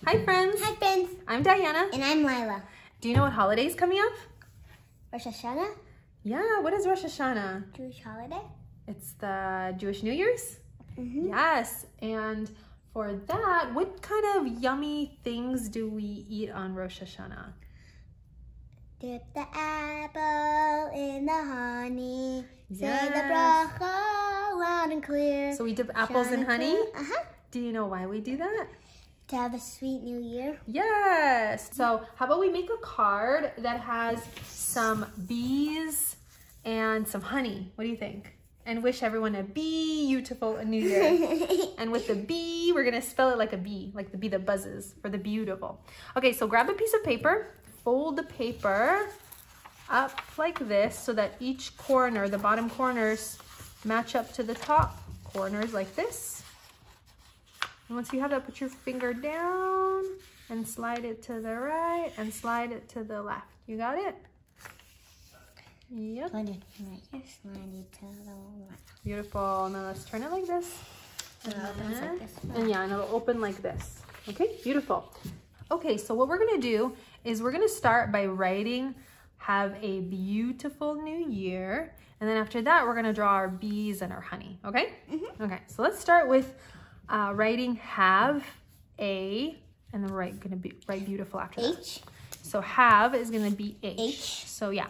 Hi friends! Hi friends! I'm Diana. And I'm Lila. Do you know what holiday is coming up? Rosh Hashanah? Yeah, what is Rosh Hashanah? Jewish holiday? It's the Jewish New Year's? Mm-hmm. Yes, and for that, what kind of yummy things do we eat on Rosh Hashanah? Dip the apple in the honey. Yes. Say the bracha loud and clear. So we dip apples in honey? Uh-huh. Do you know why we do that? To have a sweet new year. Yes. So how about we make a card that has some bees and some honey? What do you think? And wish everyone a beautiful New Year. And with the bee, we're gonna spell it like a bee, like the bee that buzzes, for the beautiful. Okay, so grab a piece of paper, fold the paper up like this so that each corner, the bottom corners, match up to the top corners like this. And once you have that, put your finger down and slide it to the right and slide it to the left. You got it? Yep. Put it right here, slide it to the left. Beautiful. Now let's turn it like this. And like this. And yeah, and it'll open like this. Okay, beautiful. Okay, so what we're gonna do is we're gonna start by writing, have a beautiful new year. And then after that, we're gonna draw our bees and our honey, okay? Mm-hmm. Okay, so let's start with writing have a, and then write beautiful after that. H. So have is gonna be H. H. So yeah.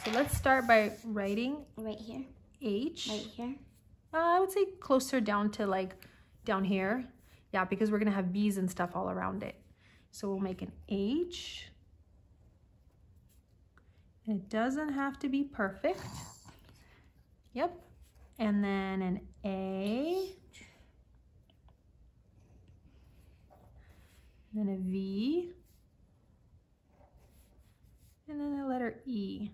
So let's start by writing Right here. H. Right here. I would say closer down to like down here. Yeah, because we're gonna have bees and stuff all around it. So we'll make an H. And it doesn't have to be perfect. Yep. And then an A. And then a V. And then the letter E.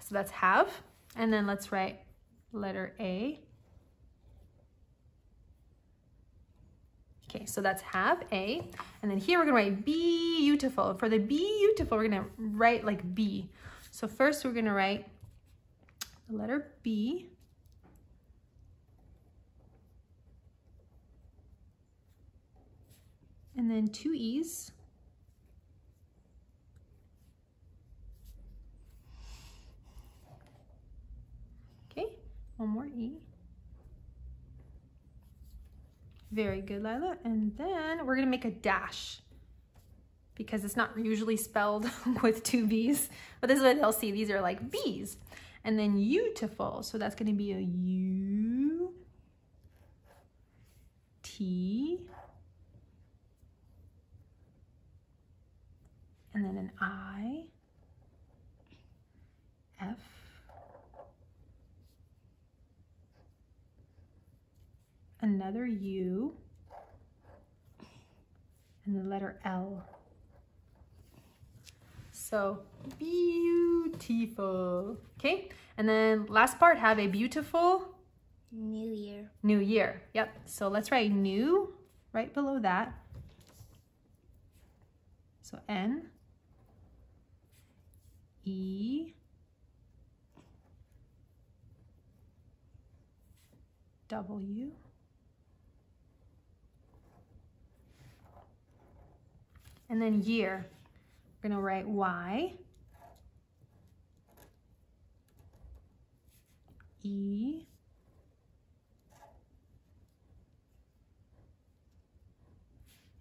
So that's have. And then let's write letter A. Okay, so that's have A. And then here we're gonna write beautiful. For the beautiful, we're gonna write like B. So first we're gonna write the letter B. And then two E's. Okay, one more E. Very good, Lila. And then we're gonna make a dash because it's not usually spelled with two B's, but this is what they'll see. These are like B's. And then beautiful, so that's gonna be a U, T, and then an I, F, another U, and the letter L. So beautiful. Okay, and then last part, have a beautiful New year. New Year. Yep. So let's write new right below that. So N, E, W, and then year. We're gonna write Y, E,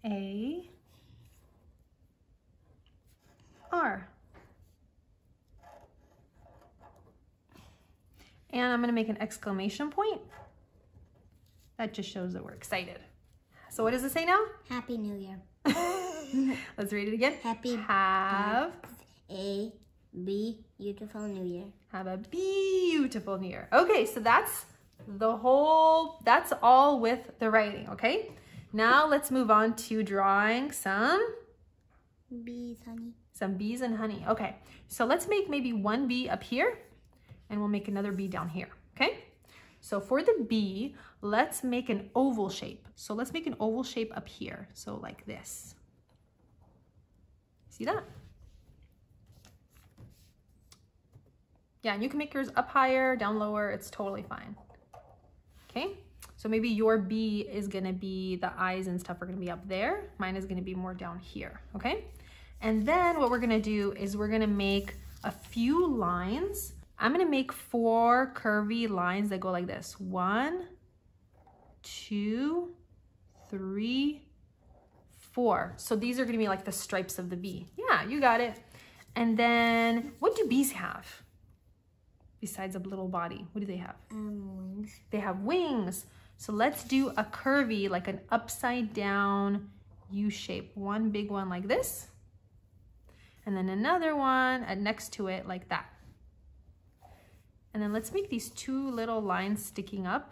A, R. And I'm gonna make an exclamation point. That just shows that we're excited. So what does it say now? Happy New Year. Let's read it again. Have a beautiful New Year. Have a beautiful New Year. Okay, so that's all with the writing, okay? Now let's move on to drawing some Bees, honey. Some bees and honey. Okay, so let's make maybe one bee up here and we'll make another bee down here, okay? So for the bee, let's make an oval shape. So let's make an oval shape up here. So like this. See that? Yeah, and you can make yours up higher, down lower. It's totally fine. Okay, So maybe your bee is gonna be, the eyes and stuff are gonna be up there. Mine is gonna be more down here, okay? And then what we're gonna do is we're gonna make a few lines. I'm gonna make 4 curvy lines that go like this. 1, 2, 3, 4. So these are gonna be like the stripes of the bee. Yeah, you got it. And then what do bees have? Besides a little body, what do they have? Wings. They have wings. So let's do a curvy, like an upside down U shape. One big one like this. And then another one next to it like that. And then let's make these 2 little lines sticking up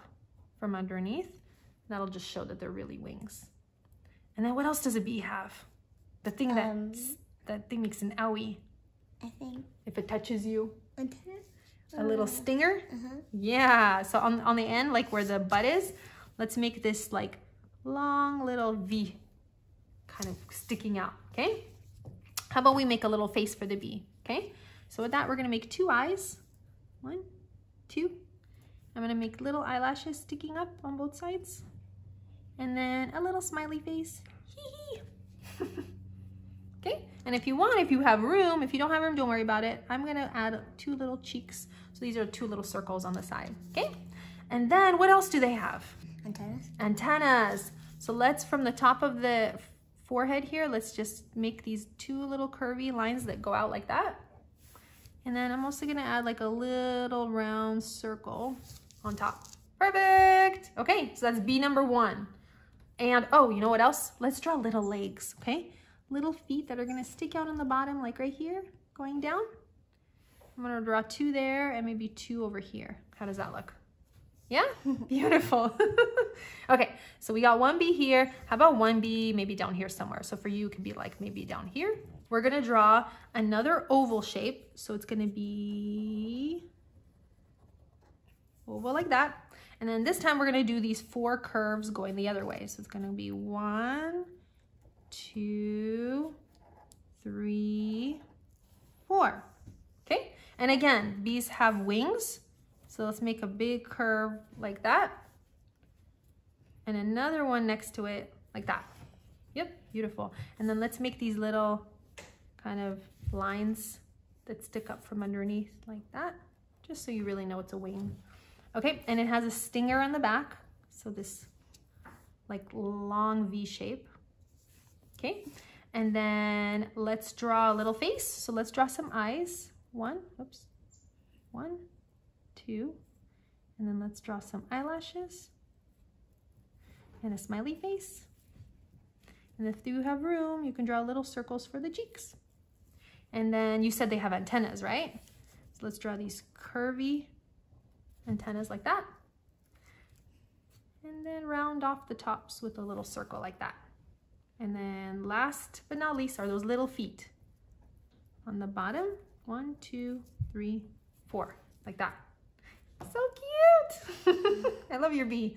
from underneath. That'll just show that they're really wings. And then what else does a bee have? The thing that thing makes an owie. I think. If it touches you. Antenna? A little stinger? Yeah, so on the end, like where the butt is, let's make this like long little V kind of sticking out, okay? How about we make a little face for the bee, okay? So with that, we're gonna make 2 eyes. 1, 2. I'm gonna make little eyelashes sticking up on both sides. And then a little smiley face, hee hee. Okay, and if you want, if you have room, if you don't have room, don't worry about it. I'm gonna add 2 little cheeks. So these are 2 little circles on the side, okay? And then what else do they have? Antennas. Antennas. So let's, from the top of the forehead here, let's just make these 2 little curvy lines that go out like that. And then I'm also gonna add like a little round circle on top. Perfect. Okay, so that's bee number 1. And oh, you know what else? Let's draw little legs, okay? Little feet that are gonna stick out on the bottom, like right here, going down. I'm gonna draw 2 there and maybe 2 over here. How does that look? Yeah, beautiful. Okay, so we got 1 bee here. How about 1 bee maybe down here somewhere? So for you, it could be like maybe down here. We're gonna draw another oval shape. So it's gonna be oval like that. And then this time we're gonna do these 4 curves going the other way. So it's gonna be 1, 2, 3, 4. Okay, and again, bees have wings. So let's make a big curve like that. And another one next to it like that. Yep, beautiful. And then let's make these little kind of lines that stick up from underneath like that, just so you really know it's a wing. Okay, and it has a stinger on the back. So this like long V shape. Okay, and then let's draw a little face. So let's draw some eyes. 1, 2, and then let's draw some eyelashes and a smiley face. And if you have room, you can draw little circles for the cheeks. And then you said they have antennas, right? So let's draw these curvy antennas like that. And then round off the tops with a little circle like that. And then last but not least are those little feet on the bottom. 1, 2, 3, 4, like that. So cute. I love your bee.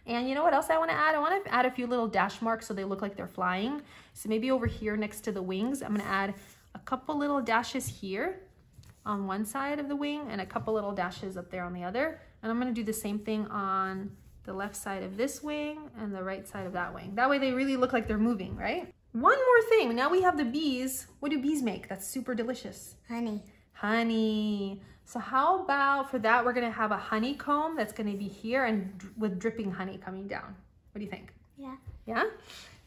And you know what else I want to add? I want to add a few little dash marks so they look like they're flying. So maybe over here next to the wings, I'm going to add a couple little dashes here on one side of the wing and a couple little dashes up there on the other. And I'm going to do the same thing on the left side of this wing and the right side of that wing. That way they really look like they're moving, right? One more thing. Now we have the bees. What do bees make? That's super delicious. Honey. Honey. So how about for that, we're gonna have a honeycomb that's gonna be here and with dripping honey coming down. What do you think? Yeah. Yeah?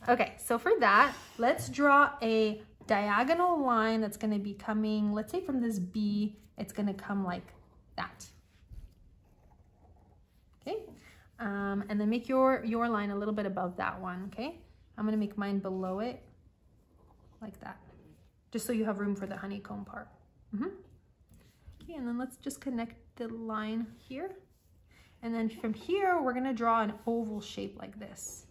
Okay, so for that, let's draw a diagonal line that's gonna be coming, let's say from this bee, it's gonna come like that. Okay, and then make your line a little bit above that one, okay? I'm gonna make mine below it, like that, just so you have room for the honeycomb part. Okay, and then let's just connect the line here. And then from here, we're gonna draw an oval shape like this.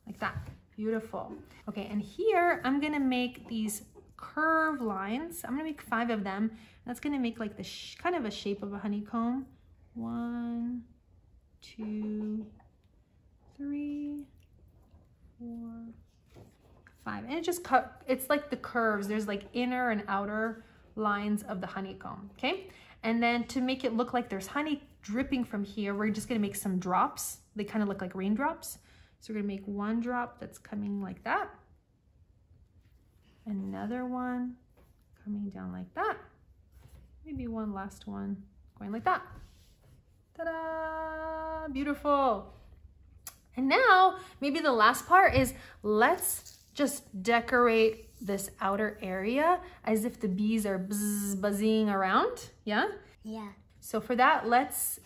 Like that, beautiful. Okay, and here, I'm gonna make these curve lines. I'm gonna make 5 of them. That's gonna make like the kind of a shape of a honeycomb. 1, 2, 3, 4, 5. And it just it's like the curves. There's like inner and outer lines of the honeycomb, okay? And then to make it look like there's honey dripping from here. We're just gonna make some drops. They kind of look like raindrops. So we're gonna make one drop that's coming like that. Another one coming down like that. Maybe one last one going like that. Ta-da! Beautiful. And now, maybe the last part is let's just decorate this outer area as if the bees are buzzing around. Yeah? Yeah. So for that, let's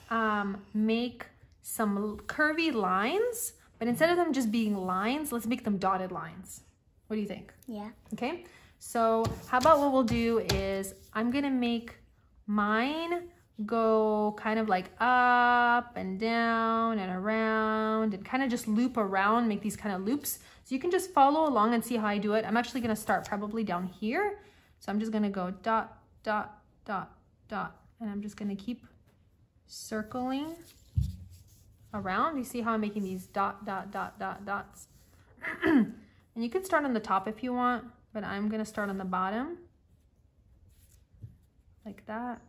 make some curvy lines, but instead of them just being lines, let's make them dotted lines. What do you think? Yeah. Okay. So how about what we'll do is I'm gonna make mine go kind of like up and down and around and kind of just loop around, make these kind of loops. So you can just follow along and see how I do it. I'm actually gonna start probably down here. So I'm just gonna go dot, dot, dot, dot, and I'm just gonna keep circling around. You see how I'm making these dot, dot, dot, dot, dots? And you can start on the top if you want, but I'm gonna start on the bottom like that.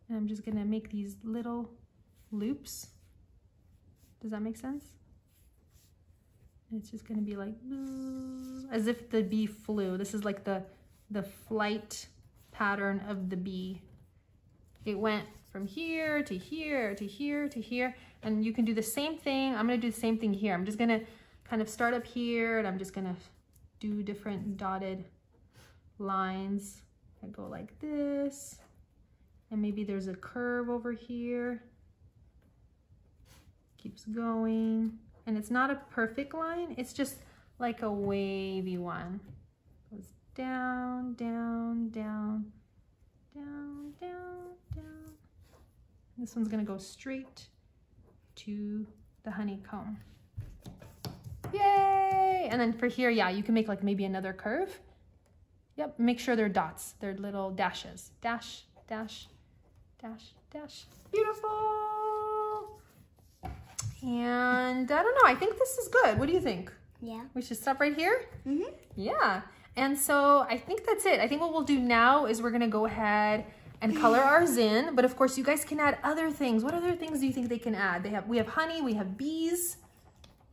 And I'm just gonna make these little loops. Does that make sense? And it's just gonna be like, as if the bee flew. This is like the flight pattern of the bee. It went from here to here to here to here. And you can do the same thing. I'm gonna do the same thing here. I'm just gonna kind of start up here and I'm just gonna do different dotted lines that go like this. And maybe there's a curve over here. Keeps going. And it's not a perfect line, it's just like a wavy one. Goes down, down, down, down, down, down. This one's gonna go straight to the honeycomb. Yay! And then for here, yeah, you can make like maybe another curve. Yep, make sure they're dots. They're little dashes. Dash, dash, dash, dash. Beautiful! And I don't know, I think this is good. What do you think? Yeah. We should stop right here? Mm-hmm. Yeah. And so I think that's it. I think what we'll do now is we're gonna go ahead and color ours in, but of course you guys can add other things. What other things do you think they can add? We have honey, we have bees.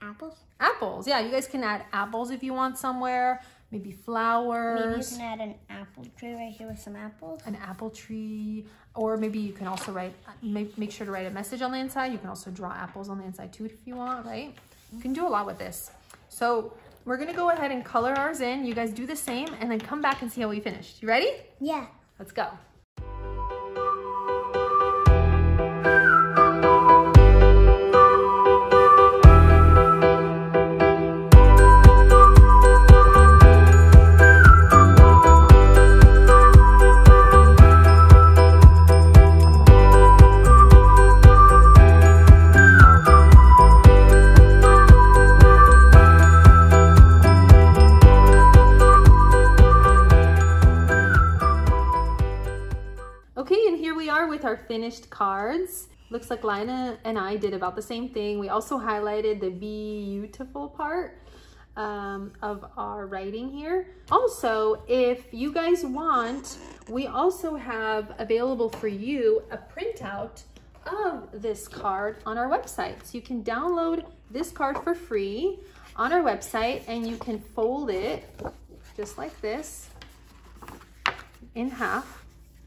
Apples? Apples, yeah, you guys can add apples if you want somewhere. Maybe flowers. Maybe you can add an apple tree right here with some apples. An apple tree. Or maybe you can also write, make sure to write a message on the inside. You can also draw apples on the inside too if you want, right? You can do a lot with this. So we're gonna go ahead and color ours in. You guys do the same and then come back and see how we finished. You ready? Yeah. Let's go. Our finished cards. Looks like Lina and I did about the same thing. We also highlighted the beautiful part of our writing here. Also, if you guys want, we also have available for you a printout of this card on our website. So you can download this card for free on our website and you can fold it just like this in half.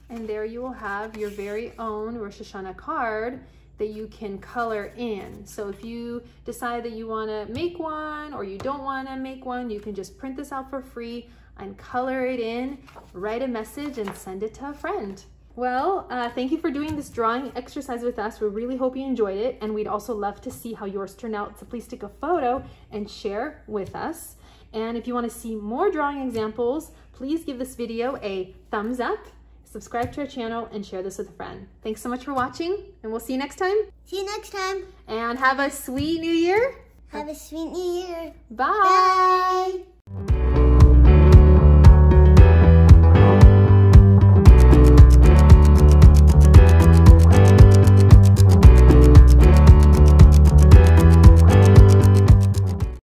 And there you will have your very own Rosh Hashanah card that you can color in. So if you decide that you want to make one or you don't want to make one, you can just print this out for free and color it in, write a message and send it to a friend. Well, thank you for doing this drawing exercise with us. We really hope you enjoyed it, and we'd also love to see how yours turned out. So please take a photo and share with us. And if you want to see more drawing examples, please give this video a thumbs up, subscribe to our channel, and share this with a friend. Thanks so much for watching, and we'll see you next time. See you next time. And have a sweet new year. Have a sweet new year. Bye. Bye.